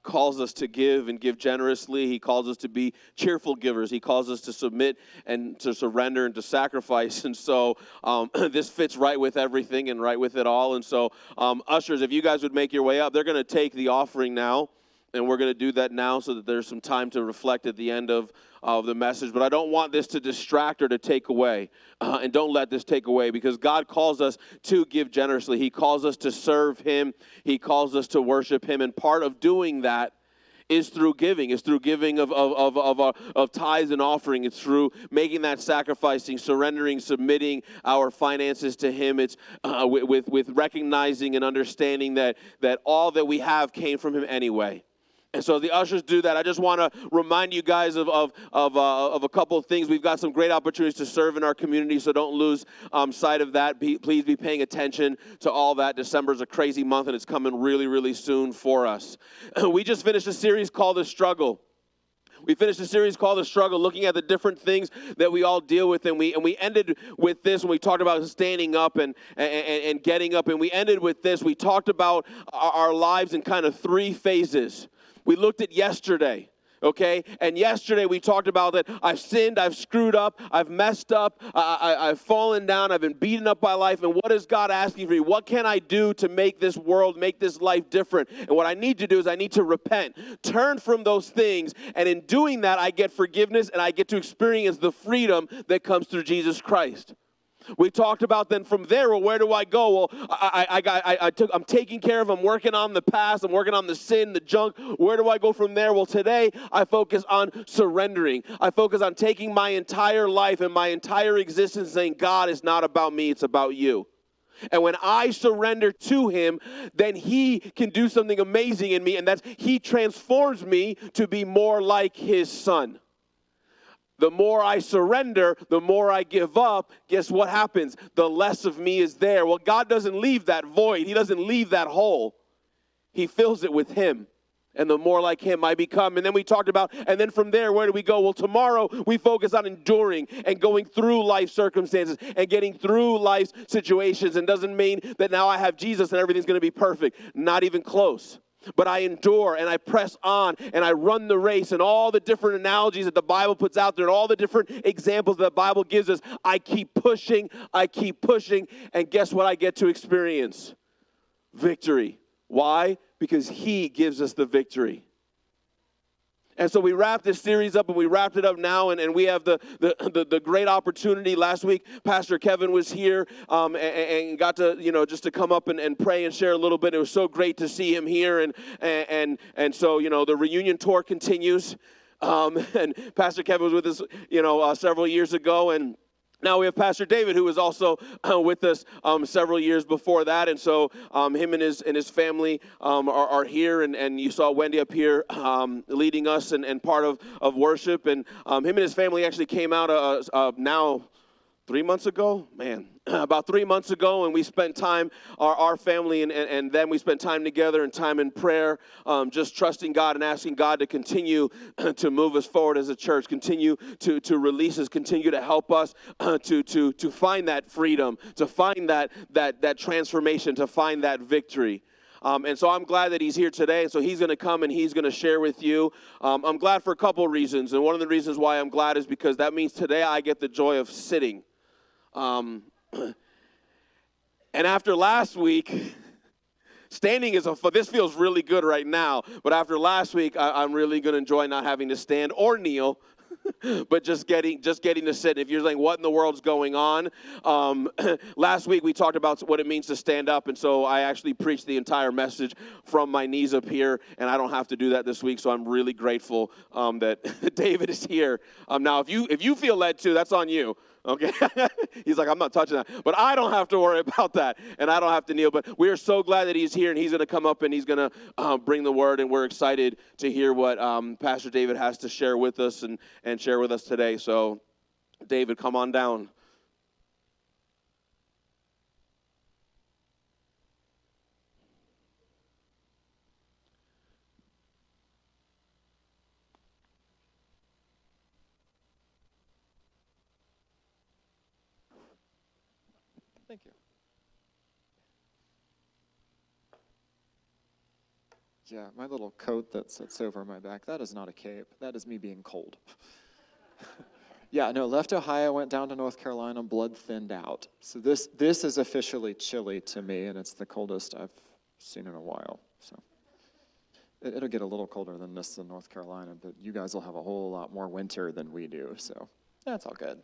calls us to give and give generously. He calls us to be cheerful givers. He calls us to submit and to surrender and to sacrifice. And so this fits right with everything and right with it all. And so ushers, if you guys would make your way up, they're going to take the offering now. And we're going to do that now so that there's some time to reflect at the end of the message. But I don't want this to distract or to take away. And don't let this take away, because God calls us to give generously. He calls us to serve Him. He calls us to worship Him. And part of doing that is through giving. It's through giving of tithes and offering. It's through making that sacrificing, surrendering, submitting our finances to Him. It's with recognizing and understanding that all that we have came from Him anyway. And so the ushers do that. I just want to remind you guys of a couple of things. We've got some great opportunities to serve in our community, so don't lose sight of that. Please be paying attention to all that. December is a crazy month, and it's coming really, really soon for us. We just finished a series called The Struggle. We finished a series called The Struggle, looking at the different things that we all deal with, and we ended with this when we talked about standing up and getting up, and we ended with this. We talked about our lives in kind of three phases. We looked at yesterday, okay? And yesterday we talked about that I've sinned, I've screwed up, I've messed up, I've fallen down, I've been beaten up by life, and what is God asking for me? What can I do to make this world, make this life different? And what I need to do is I need to repent, turn from those things, and in doing that I get forgiveness and I get to experience the freedom that comes through Jesus Christ. We talked about then from there, well, where do I go? Well, I'm taking care of, I'm working on the past, I'm working on the sin, the junk. Where do I go from there? Well, today I focus on surrendering. I focus on taking my entire life and my entire existence saying, God, it's not about me, it's about you. And when I surrender to Him, then He can do something amazing in me, and that's He transforms me to be more like His Son. The more I surrender, the more I give up, guess what happens? The less of me is there. Well, God doesn't leave that void. He doesn't leave that hole. He fills it with Him. And the more like Him I become. And then we talked about, and then from there, where do we go? Well, tomorrow we focus on enduring and going through life circumstances and getting through life's situations. And doesn't mean that now I have Jesus and everything's going to be perfect. Not even close. But I endure and I press on and I run the race, and all the different analogies that the Bible puts out there and all the different examples that the Bible gives us, I keep pushing, and guess what I get to experience? Victory. Why? Because He gives us the victory. And so we wrapped this series up, and we wrapped it up now, and we have the great opportunity. Last week, Pastor Kevin was here and got to, just to come up and pray and share a little bit. It was so great to see him here, and so, the reunion tour continues. And Pastor Kevin was with us, several years ago, and now we have Pastor David, who was also with us several years before that, and so him and his family are here, and you saw Wendy up here leading us and part of worship, and him and his family actually came out now 3 months ago, about 3 months ago, and we spent time, our family and then we spent time together and time in prayer, just trusting God and asking God to continue to move us forward as a church, continue to release us, continue to help us to find that freedom, to find that transformation, to find that victory. And so I'm glad that he's here today. So he's going to come and he's going to share with you. I'm glad for a couple of reasons. And one of the reasons why I'm glad is because that means today I get the joy of sitting. And after last week, standing is this feels really good right now. But after last week, I'm really going to enjoy not having to stand or kneel. But just getting to sit. If you're like, what in the world's going on? Last week we talked about what it means to stand up, and so I actually preached the entire message from my knees up here, and I don't have to do that this week. So I'm really grateful that David is here. Now, if you feel led to, that's on you. Okay, he's like, I'm not touching that, but I don't have to worry about that, and I don't have to kneel. But we are so glad that he's here, and he's going to come up and he's going to bring the word, and we're excited to hear what Pastor David has to share with us and share with us today. So, David, come on down. Thank you. Yeah, my little coat that sits over my back, that is not a cape. That is me being cold. Yeah, no, left Ohio, went down to North Carolina, blood thinned out. So this is officially chilly to me, and it's the coldest I've seen in a while. So it'll get a little colder than this in North Carolina, but you guys will have a whole lot more winter than we do, so that's all good.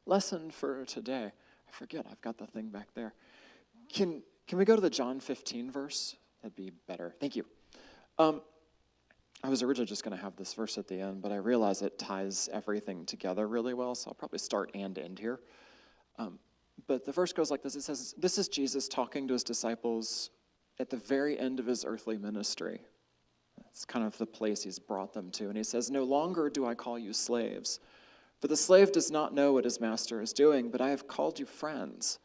Lesson for today. I forget, I've got the thing back there. Can we go to the John 15 verse? That'd be better. Thank you. I was originally just going to have this verse at the end, but I realize it ties everything together really well, so I'll probably start and end here. But the verse goes like this. It says, this is Jesus talking to his disciples at the very end of his earthly ministry. It's kind of the place he's brought them to. And he says, no longer do I call you slaves, for the slave does not know what his master is doing, but I have called you friends.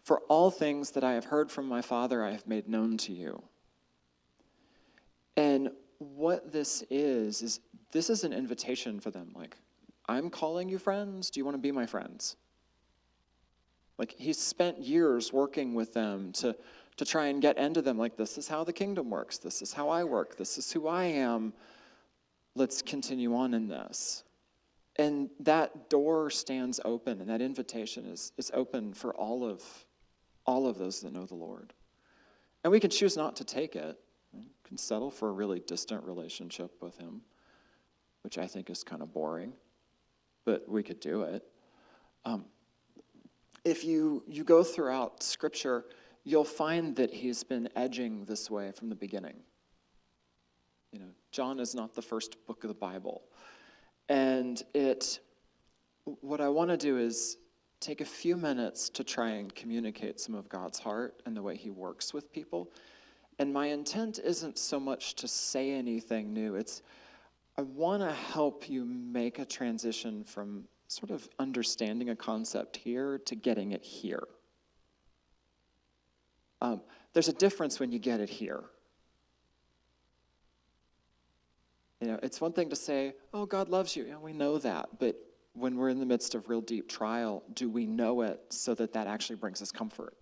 For all things that I have heard from my Father I have made known to you. And what this is this is an invitation for them. Like, I'm calling you friends. Do you want to be my friends? Like, he's spent years working with them to try and get into them. Like, this is how the kingdom works. This is how I work. This is who I am. Let's continue on in this. And that door stands open, and that invitation is open for all of those that know the Lord. And we can choose not to take it. We can settle for a really distant relationship with him, which I think is kind of boring, but we could do it. If you go throughout Scripture, you'll find that he's been edging this way from the beginning. You know, John is not the first book of the Bible. And what I want to do is take a few minutes to try and communicate some of God's heart and the way he works with people. And my intent isn't so much to say anything new. I want to help you make a transition from sort of understanding a concept here to getting it here. There's a difference when you get it here. You know, it's one thing to say, oh, God loves you. You know, we know that. But when we're in the midst of real deep trial, do we know it so that actually brings us comfort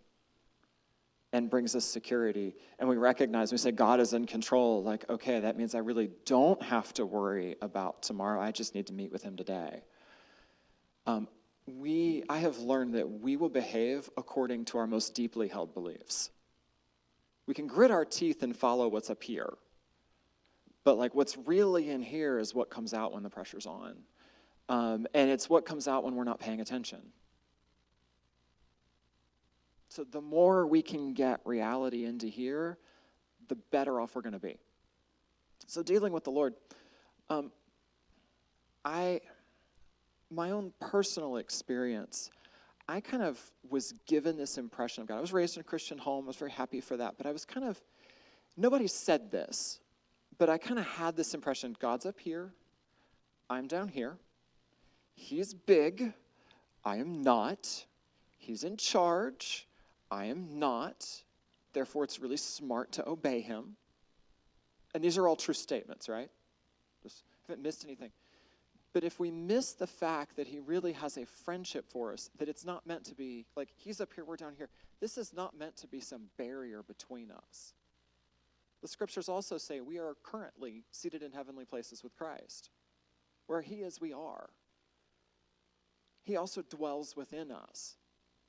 and brings us security? And we recognize, we say, God is in control. Like, okay, that means I really don't have to worry about tomorrow. I just need to meet with him today. I have learned that we will behave according to our most deeply held beliefs. We can grit our teeth and follow what's up here. But like what's really in here is what comes out when the pressure's on. And it's what comes out when we're not paying attention. So the more we can get reality into here, the better off we're going to be. So dealing with the Lord, my own personal experience, I kind of was given this impression of God. I was raised in a Christian home. I was very happy for that. But I was kind of, nobody said this, but I kind of had this impression, God's up here, I'm down here. He's big, I am not. He's in charge, I am not. Therefore, it's really smart to obey him. And these are all true statements, right? Just haven't missed anything. But if we miss the fact that he really has a friendship for us, that it's not meant to be, like, he's up here, we're down here. This is not meant to be some barrier between us. The scriptures also say we are currently seated in heavenly places with Christ. Where he is, we are. He also dwells within us.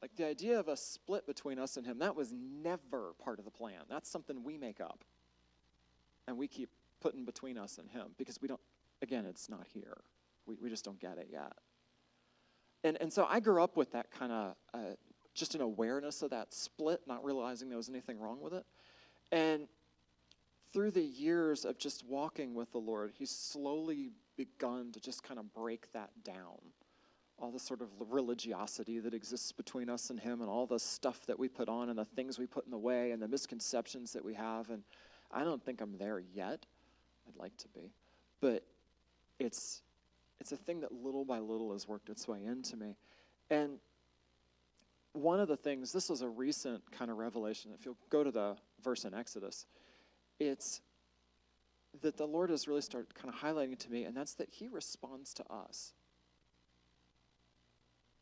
Like the idea of a split between us and him, that was never part of the plan. That's something we make up. And we keep putting between us and him because we don't, again, it's not here. We just don't get it yet. And so I grew up with that kind of, just an awareness of that split, not realizing there was anything wrong with it. And through the years of just walking with the Lord, he's slowly begun to just kind of break that down. All the sort of religiosity that exists between us and him and all the stuff that we put on and the things we put in the way and the misconceptions that we have. And I don't think I'm there yet. I'd like to be. But it's a thing that little by little has worked its way into me. And one of the things, this was a recent kind of revelation. If you'll go to the verse in Exodus, it's that the Lord has really started kind of highlighting to me, and that's that he responds to us.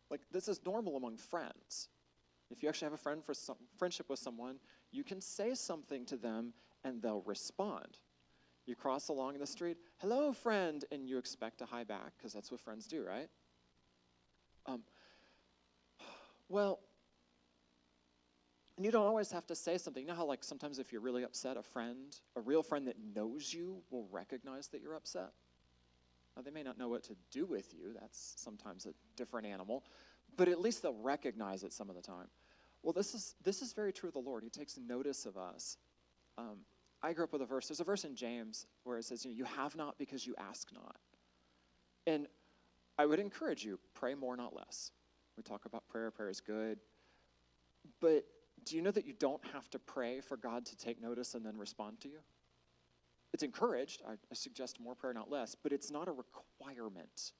Like, this is normal among friends. If you actually have a friendship with someone, you can say something to them, and they'll respond. You cross along the street, hello, friend, and you expect a hi back, because that's what friends do, right? Well, and you don't always have to say something. You know how, like, sometimes if you're really upset, a real friend that knows you will recognize that you're upset? Now, they may not know what to do with you. That's sometimes a different animal. But at least they'll recognize it some of the time. Well, this is very true of the Lord. He takes notice of us. I grew up with a verse. There's a verse in James where it says, you have not because you ask not. And I would encourage you, pray more, not less. We talk about prayer. Prayer is good. But do you know that you don't have to pray for God to take notice and then respond to you? It's encouraged. I suggest more prayer, not less. But it's not a requirement.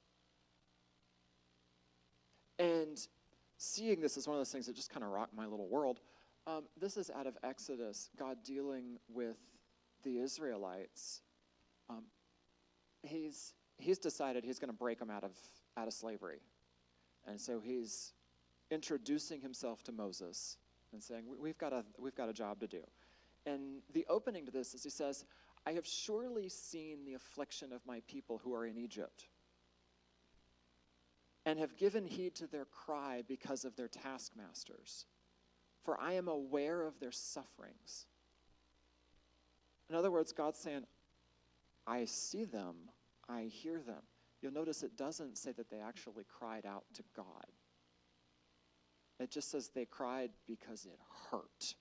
And seeing this is one of those things that just kind of rocked my little world. This is out of Exodus, God dealing with the Israelites. He's decided he's going to break them out of slavery. And so he's introducing himself to Moses and saying, we've got a job to do. And the opening to this is he says, I have surely seen the affliction of my people who are in Egypt, and have given heed to their cry because of their taskmasters. For I am aware of their sufferings. In other words, God's saying, I see them, I hear them. You'll notice it doesn't say that they actually cried out to God. It just says they cried because it hurt.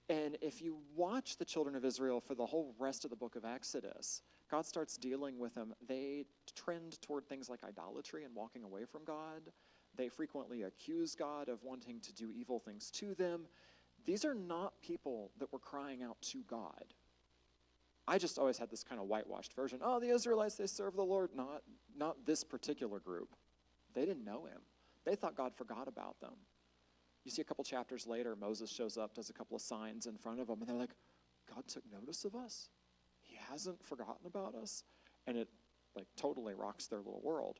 And if you watch the children of Israel for the whole rest of the book of Exodus, God starts dealing with them. They trend toward things like idolatry and walking away from God. They frequently accuse God of wanting to do evil things to them. These are not people that were crying out to God. I just always had this kind of whitewashed version. Oh, the Israelites, they serve the Lord. Not this particular group. They didn't know him. They thought God forgot about them. You see a couple chapters later, Moses shows up, does a couple of signs in front of them, and they're like, God took notice of us? He hasn't forgotten about us? And it like totally rocks their little world.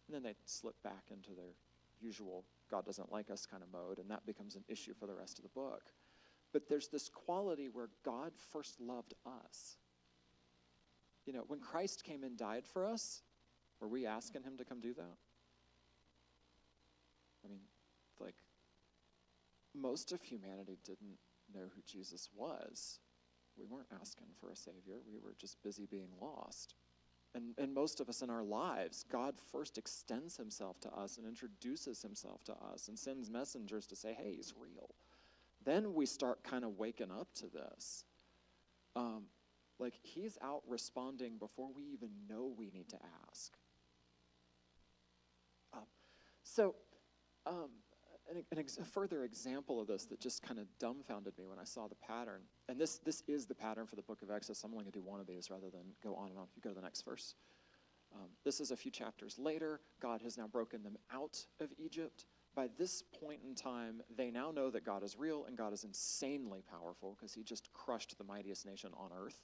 And then they slip back into their usual God doesn't like us kind of mode, and that becomes an issue for the rest of the book. But there's this quality where God first loved us. You know, when Christ came and died for us, were we asking him to come do that? I mean, like, most of humanity didn't know who Jesus was. We weren't asking for a savior. We were just busy being lost. And most of us in our lives, God first extends himself to us and introduces himself to us and sends messengers to say, hey, he's real. Then we start kind of waking up to this. Like, he's out responding before we even know we need to ask. A further example of this that just kind of dumbfounded me when I saw the pattern, and this is the pattern for the book of Exodus. I'm only going to do one of these rather than go on and on. If you go to the next verse. This is a few chapters later. God has now broken them out of Egypt. By this point in time, they now know that God is real and God is insanely powerful because he just crushed the mightiest nation on earth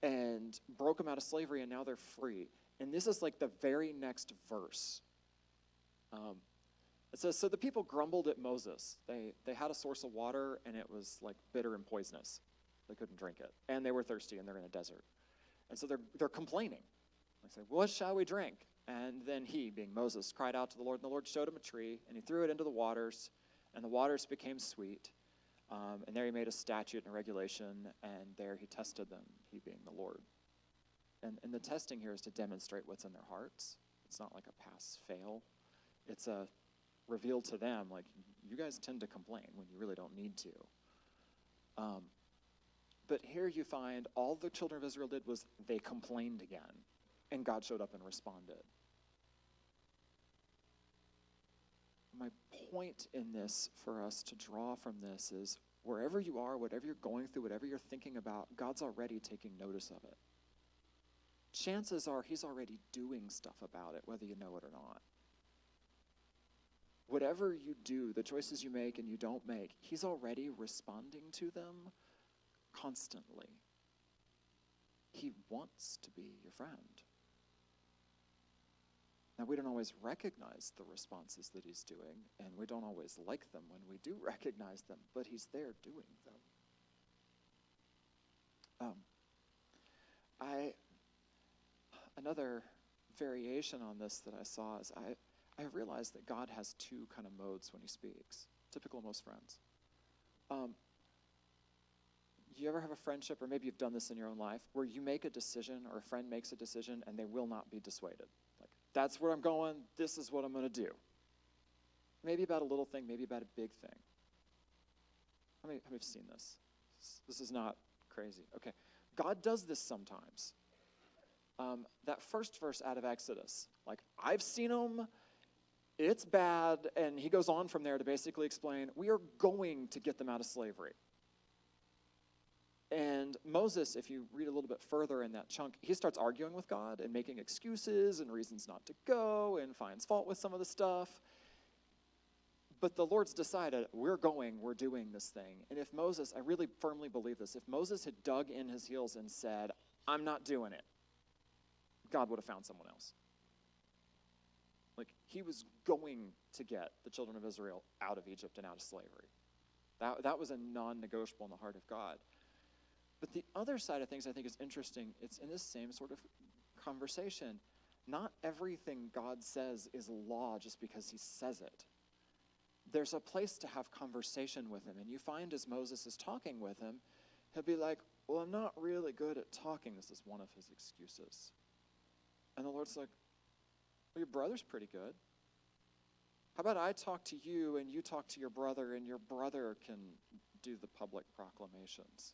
and broke them out of slavery, and now they're free. And this is like the very next verse. It says, so the people grumbled at Moses. They had a source of water, and it was like bitter and poisonous. They couldn't drink it. And they were thirsty, and they're in a desert. And so they're complaining. They say, what shall we drink? And then he, being Moses, cried out to the Lord, and the Lord showed him a tree, and he threw it into the waters, and the waters became sweet. And there he made a statute and a regulation, and there he tested them, he being the Lord. And the testing here is to demonstrate what's in their hearts. It's not like a pass-fail. It's a reveal to them, like, you guys tend to complain when you really don't need to. But here you find all the children of Israel did was they complained again, and God showed up and responded. My point in this for us to draw from this is wherever you are, whatever you're going through, whatever you're thinking about, God's already taking notice of it. Chances are he's already doing stuff about it, whether you know it or not. Whatever you do, the choices you make and you don't make, he's already responding to them constantly. He wants to be your friend. Now, we don't always recognize the responses that he's doing, and we don't always like them when we do recognize them, but he's there doing them. Um, another variation on this that I saw is I realized that God has two kind of modes when he speaks, typical of most friends. You ever have a friendship, or maybe you've done this in your own life, where you make a decision or a friend makes a decision and they will not be dissuaded? Like, that's where I'm going, this is what I'm going to do. Maybe about a little thing, maybe about a big thing. How many have seen this? This is not crazy. Okay, God does this sometimes. That first verse out of Exodus, like, I've seen him, it's bad, and he goes on from there to basically explain, we are going to get them out of slavery. And Moses, if you read a little bit further in that chunk, he starts arguing with God and making excuses and reasons not to go and finds fault with some of the stuff. But the Lord's decided, we're going, we're doing this thing. And if Moses, I really firmly believe this, if Moses had dug in his heels and said, I'm not doing it, God would have found someone else. Like, he was going to get the children of Israel out of Egypt and out of slavery. That was a non-negotiable in the heart of God. But the other side of things I think is interesting. It's in this same sort of conversation. Not everything God says is law just because he says it. There's a place to have conversation with him. And you find as Moses is talking with him, he'll be like, well, I'm not really good at talking. This is one of his excuses. And the Lord's like, well, your brother's pretty good. How about I talk to you and you talk to your brother and your brother can do the public proclamations?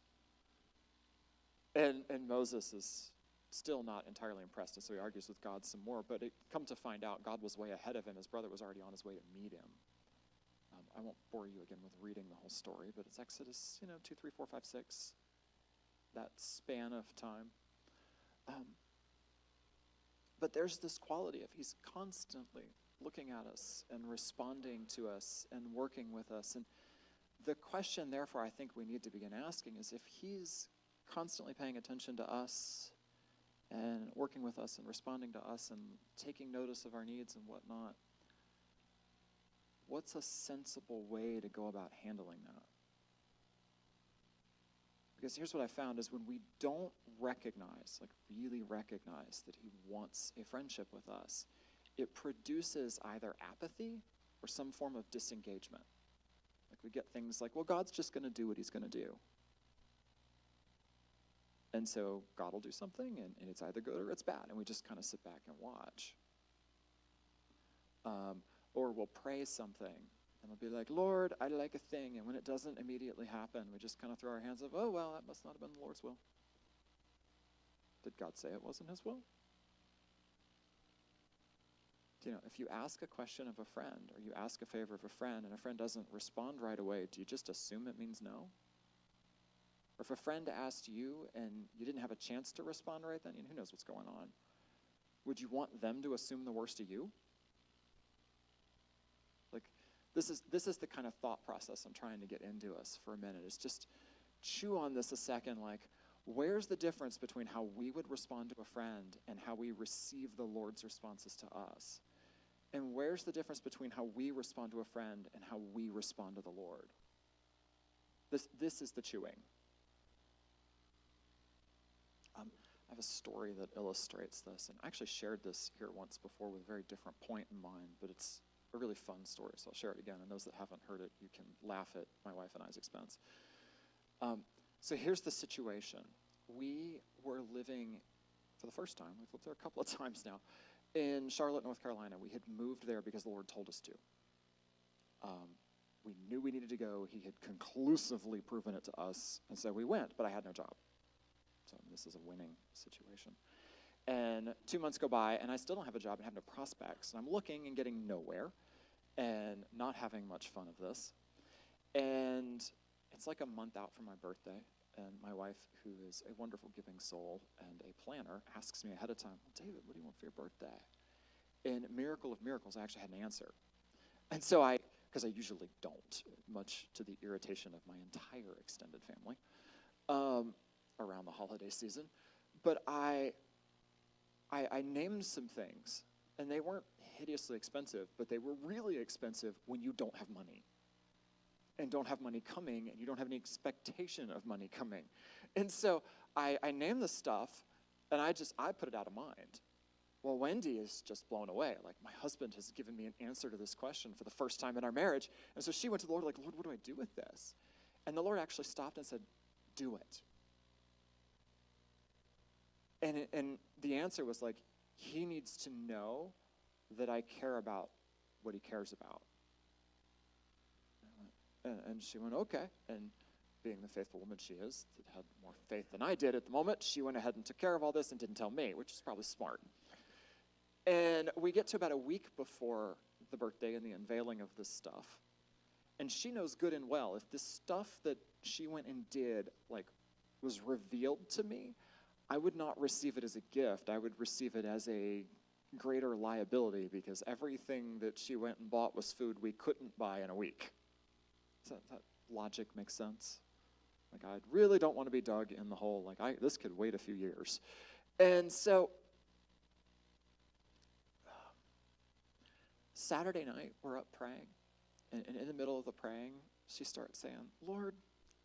And Moses is still not entirely impressed, and so he argues with God some more. But it come to find out, God was way ahead of him. His brother was already on his way to meet him. I won't bore you again with reading the whole story, but it's Exodus, 2, 3, 4, 5, 6, that span of time. But there's this quality of he's constantly looking at us and responding to us and working with us. And the question, therefore, I think we need to begin asking is if he's constantly paying attention to us and working with us and responding to us and taking notice of our needs and whatnot, what's a sensible way to go about handling that? Because here's what I found is when we don't recognize, like really recognize that he wants a friendship with us, it produces either apathy or some form of disengagement. Like we get things like, well, God's just going to do what he's going to do. And so God will do something, and it's either good or it's bad, and we just kind of sit back and watch. Or we'll pray something, and we'll be like, Lord, I'd like a thing, and when it doesn't immediately happen, we just kind of throw our hands up, oh, well, that must not have been the Lord's will. Did God say it wasn't his will? If you ask a question of a friend, or you ask a favor of a friend, and a friend doesn't respond right away, do you just assume it means no? Or if a friend asked you and you didn't have a chance to respond right then, who knows what's going on? Would you want them to assume the worst of you? Like, this is the kind of thought process I'm trying to get into us for a minute. Is just chew on this a second, like, where's the difference between how we would respond to a friend and how we receive the Lord's responses to us? And where's the difference between how we respond to a friend and how we respond to the Lord? This is the chewing. I have a story that illustrates this, and I actually shared this here once before with a very different point in mind, but it's a really fun story, so I'll share it again, and those that haven't heard it, you can laugh at my wife and I's expense. So here's the situation. We were living, for the first time, we've lived there a couple of times now, in Charlotte, North Carolina. We had moved there because the Lord told us to. We knew we needed to go. He had conclusively proven it to us, and so we went, but I had no job. So this is a winning situation. And 2 months go by, and I still don't have a job and have no prospects. And I'm looking and getting nowhere and not having much fun of this. And it's like a month out from my birthday, and my wife, who is a wonderful giving soul and a planner, asks me ahead of time, well, David, what do you want for your birthday? In miracle of miracles, I actually had an answer. And so because I usually don't, much to the irritation of my entire extended family, around the holiday season. But I named some things, and they weren't hideously expensive, but they were really expensive when you don't have money. And don't have money coming, and you don't have any expectation of money coming. And so I named the stuff, and I put it out of mind. Well, Wendy is just blown away. Like, my husband has given me an answer to this question for the first time in our marriage. And so she went to the Lord like, Lord, what do I do with this? And the Lord actually stopped and said, do it. And the answer was like, he needs to know that I care about what he cares about. And she went, okay. And being the faithful woman she is, that had more faith than I did at the moment, she went ahead and took care of all this and didn't tell me, which is probably smart. And we get to about a week before the birthday and the unveiling of this stuff. And she knows good and well, if this stuff that she went and did, like, was revealed to me, I would not receive it as a gift. I would receive it as a greater liability, because everything that she went and bought was food we couldn't buy in a week. Does that logic make sense? Like, I really don't want to be dug in the hole. Like, this could wait a few years. And so Saturday night, we're up praying. And in the middle of the praying, she starts saying, Lord,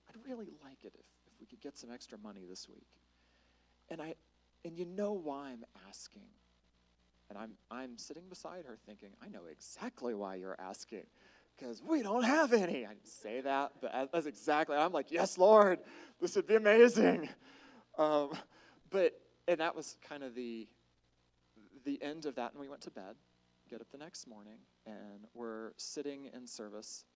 I'd really like it if we could get some extra money this week. And you know why I'm asking. And I'm sitting beside her thinking, I know exactly why you're asking, because we don't have any. I didn't say that, but that's exactly, I'm like, yes, Lord, this would be amazing. And that was kind of the end of that, and we went to bed, get up the next morning, and we're sitting in service